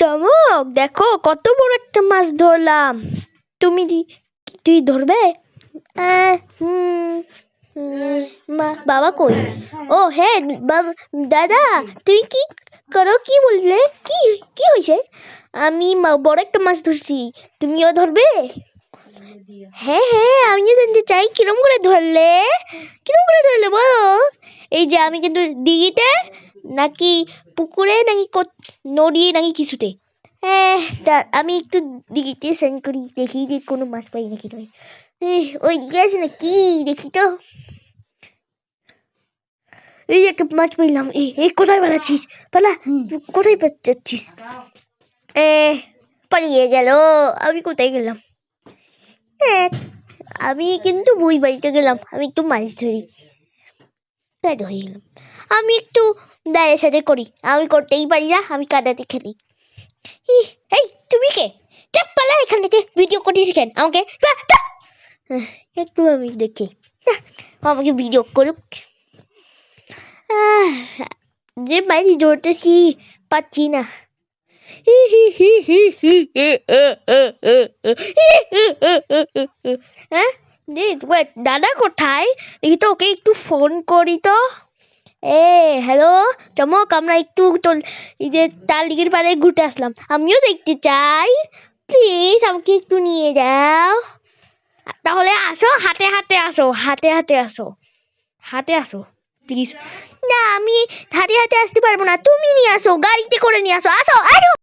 চমক, দেখো কত বড় একটা মাছ ধরলাম। তুই ধরবে? বাবা কই? ও হ্যাঁ দাদা, তুই কি করো? কি বললে? কি কি হয়েছে? আমি বড় একটা মাছ ধরছি, তুমিও ধরবে? হ্যাঁ হ্যাঁ, আমিও জানতে চাই কিরম করে ধরলে, বলো। এই যে আমি কিন্তু দিঘিতে, নাকি পুকুরে, নাকি নদী, নাকি কিছুতে? হ্যাঁ, আমি একটু দিঘিতে স্নান করি, দেখি যে কোনো মাছ পাই নাকি। নয় ওই দিকে আছে নাকি, দেখি তো। এই যে একটা মাছ পাইলাম। এই কোথায় পালাচ্ছিস? পালা, কোথায় যাচ্ছিস? পালিয়ে গেল। আমি কোথায় গেলাম? আমি কিন্তু বই বাড়িতে গেলাম, আমি একটু মাছ ধরি। তাই হয়ে গেলাম। আমি একটু দায়ের সাথে করি, আমি করতেই পারি না, আমি কাদাতে খেলি। এই তুমি কে? পালা এখান থেকে, ভিডিও করছিস কেন আমাকে? একটু আমি দেখি, আমাকে ভিডিও করুক। যে মাছ ধরতেছি, পাচ্ছি না। হ্যাঁ, দাদা কোথায়? দেখি তো, ওকে একটু ফোন করি তো। হ্যালো চমক, আমরা একটু এই যে তাল দিঘির পাড়ে ঘুরতে আসলাম, আমিও দেখতে চাই, প্লিজ আমাকে একটু নিয়ে যাও। তাহলে আসো, হাতে হাতে আসো, হাতে আসো প্লিজ। না, আমি হাতে হাতে আসতে পারবো না, তুমি নিয়ে আসো, গাড়িতে করে নিয়ে আসো। আসো আসো।